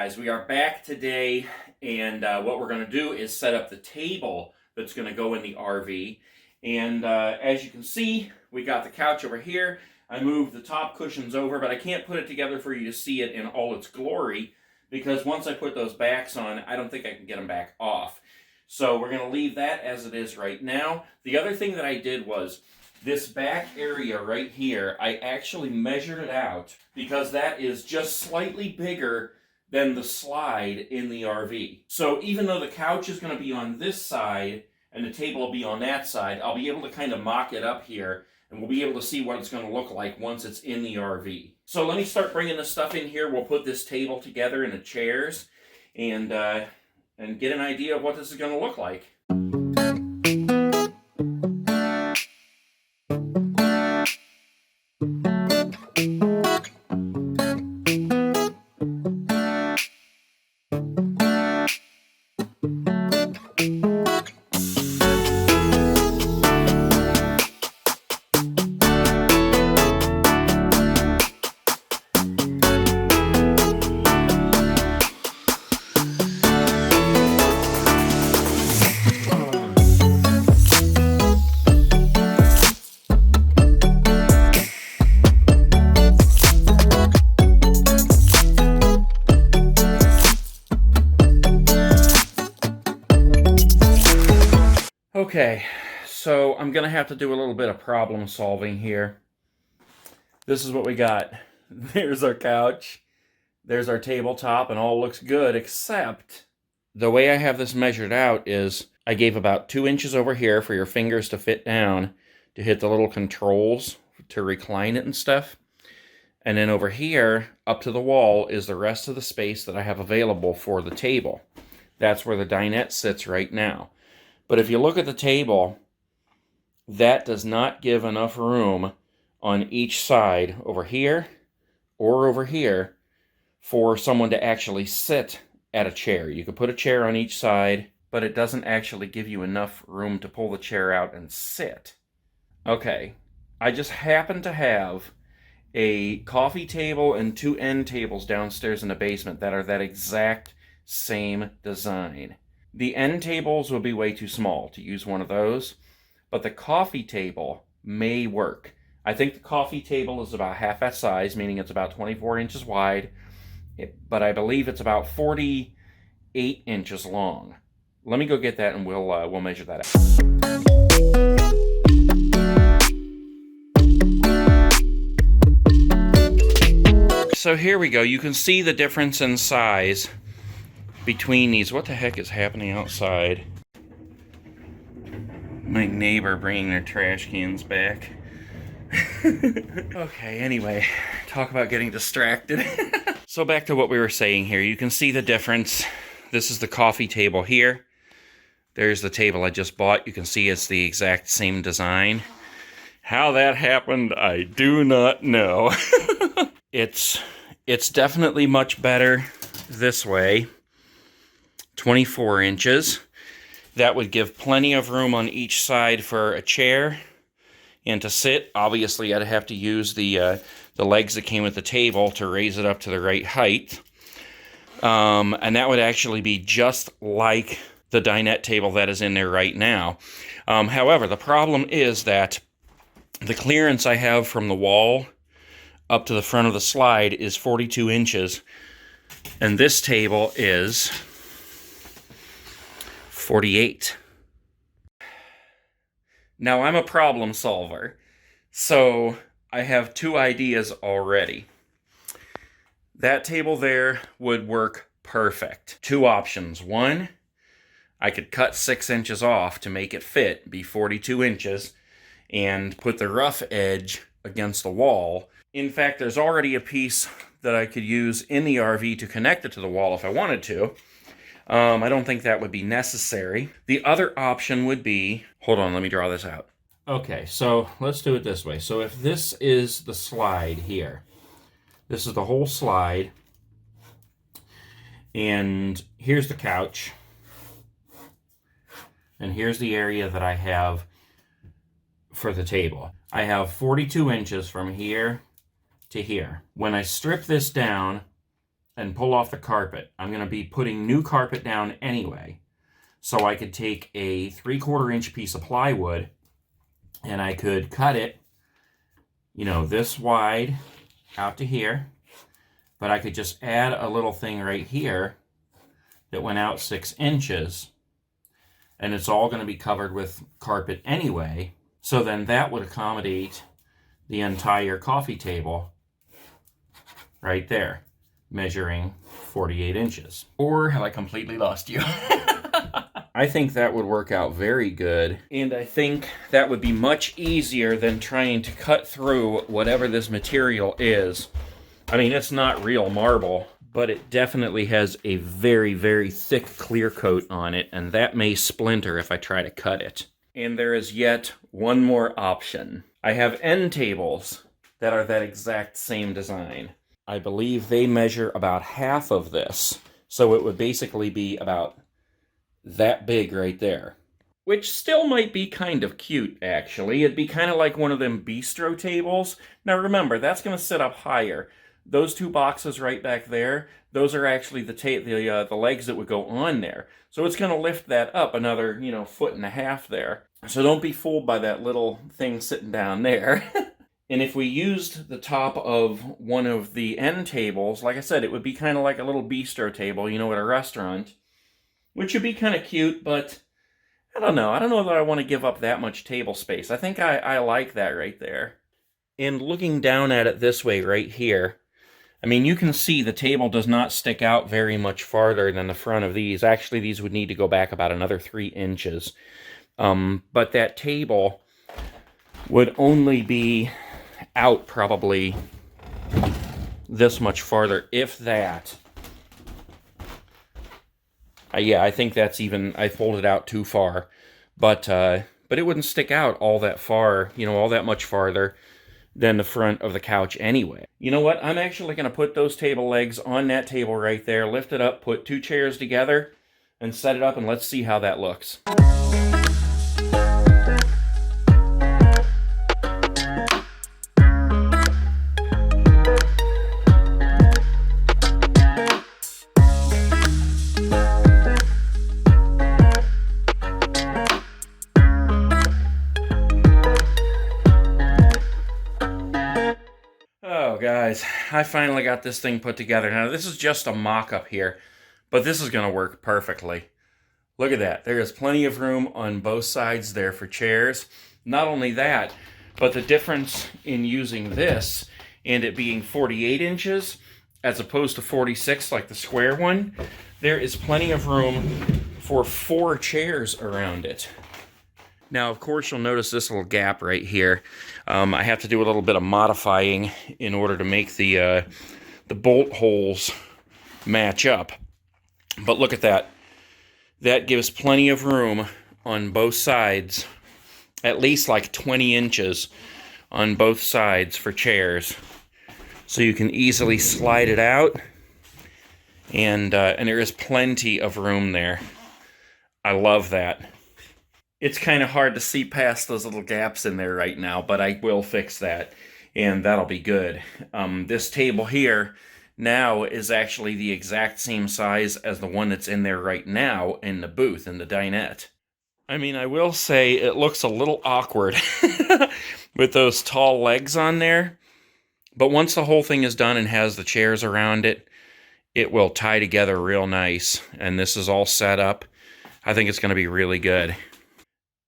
guys, we are back today, and what we're going to do is set up the table that's going to go in the RV. And as you can see, we got the couch over here. I moved the top cushions over, but I can't put it together for you to see it in all its glory, because once I put those backs on, I don't think I can get them back off. So we're going to leave that as it is right now. The other thing that I did was, this back area right here, I actually measured it out because that is just slightly bigger than the slide in the RV. So even though the couch is going to be on this side and the table will be on that side, I'll be able to kind of mock it up here and we'll be able to see what it's going to look like once it's in the RV. So let me start bringing this stuff in here. We'll put this table together and the chairs and get an idea of what this is going to look like. Okay, so I'm going to have to do a little bit of problem solving here. This is what we got. There's our couch. There's our tabletop, and all looks good, except the way I have this measured out is I gave about 2 inches over here for your fingers to fit down to hit the little controls to recline it and stuff. And then over here, up to the wall, is the rest of the space that I have available for the table. That's where the dinette sits right now. But if you look at the table, that does not give enough room on each side, over here or over here, for someone to actually sit at a chair. You could put a chair on each side, but it doesn't actually give you enough room to pull the chair out and sit. Okay, I just happen to have a coffee table and 2 end tables downstairs in the basement that are that exact same design. The end tables will be way too small to use one of those, but the coffee table may work. I think the coffee table is about half that size, meaning it's about 24 inches wide, but I believe it's about 48 inches long. Let me go get that and we'll measure that out. So here we go. You can see the difference in size between these. What the heck is happening outside? My neighbor bringing their trash cans back. Okay, anyway, talk about getting distracted. So back to what we were saying here. You can see the difference. This is the coffee table here. There's the table I just bought. You can see it's the exact same design. How that happened, I do not know. It's definitely much better this way. 24 inches. That would give plenty of room on each side for a chair and to sit. Obviously, I'd have to use the legs that came with the table to raise it up to the right height. And that would actually be just like the dinette table that is in there right now. However, the problem is that the clearance I have from the wall up to the front of the slide is 42 inches. And this table is 48. Now, I'm a problem solver, so I have 2 ideas already. That table there would work perfect. 2 options. 1, I could cut 6 inches off to make it fit, be 42 inches, and put the rough edge against the wall. In fact, there's already a piece that I could use in the RV to connect it to the wall if I wanted to. I don't think that would be necessary. The other option would be, hold on, let me draw this out. Okay, so let's do it this way. So if this is the slide here, this is the whole slide, and here's the couch, and here's the area that I have for the table. I have 42 inches from here to here. When I strip this down, and pull off the carpet. I'm going to be putting new carpet down anyway. So I could take a 3/4 inch piece of plywood and I could cut it, you know, this wide out to here. But I could just add a little thing right here that went out 6 inches. And it's all going to be covered with carpet anyway. So then that would accommodate the entire coffee table right there, measuring 48 inches. Or have I completely lost you? I think that would work out very good. And I think that would be much easier than trying to cut through whatever this material is. I mean, it's not real marble, but it definitely has a very, very thick clear coat on it, and that may splinter if I try to cut it. And there is yet one more option. I have end tables that are that exact same design. I believe they measure about half of this, so it would basically be about that big right there. Which still might be kind of cute, actually. It'd be kind of like one of them bistro tables. Now remember, that's going to sit up higher. Those 2 boxes right back there, those are actually the legs that would go on there. So it's going to lift that up another, 1.5 feet there. So don't be fooled by that little thing sitting down there. And if we used the top of one of the end tables, like I said, it would be kind of like a little bistro table, at a restaurant. Which would be kind of cute, but I don't know. I don't know that I want to give up that much table space. I think I like that right there. And looking down at it this way right here, I mean, you can see the table does not stick out very much farther than the front of these. Actually, these would need to go back about another 3 inches. But that table would only be out probably this much farther, if that. Yeah, I think that's even, I folded out too far. But it wouldn't stick out all that far, all that much farther than the front of the couch anyway. You know what? I'm actually going to put those table legs on that table right there, lift it up, put 2 chairs together, and set it up, and let's see how that looks. Guys, I finally got this thing put together. Now, this is just a mock-up here, but this is going to work perfectly. Look at that. There is plenty of room on both sides there for chairs. Not only that, but the difference in using this and it being 48 inches as opposed to 46 like the square one, there is plenty of room for 4 chairs around it. Now, of course, you'll notice this little gap right here. I have to do a little bit of modifying in order to make the bolt holes match up. But look at that. That gives plenty of room on both sides, at least like 20 inches on both sides for chairs. So you can easily slide it out, and there is plenty of room there. I love that. It's kind of hard to see past those little gaps in there right now, but I will fix that, and that'll be good. This table here now is actually the exact same size as the one that's in there right now in the booth, in the dinette. I mean, I will say it looks a little awkward with those tall legs on there, but once the whole thing is done and has the chairs around it, it will tie together real nice, and this is all set up. I think it's going to be really good.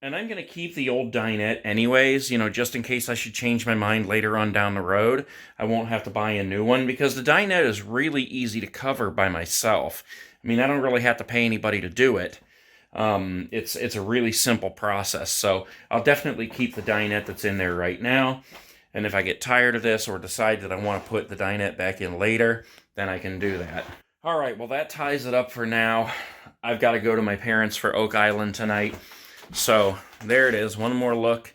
And I'm going to keep the old dinette anyways, just in case I should change my mind later on down the road. I won't have to buy a new one because the dinette is really easy to cover by myself. I mean, I don't really have to pay anybody to do it. It's a really simple process. So I'll definitely keep the dinette that's in there right now. And if I get tired of this or decide that I want to put the dinette back in later, then I can do that. All right, well, that ties it up for now. I've got to go to my parents for Oak Island tonight. So, there it is, one more look.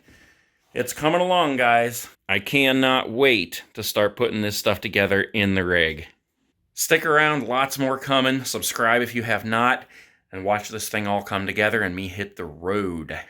It's coming along, guys. I cannot wait to start putting this stuff together in the rig. Stick around, lots more coming. Subscribe if you have not, and watch this thing all come together and me hit the road.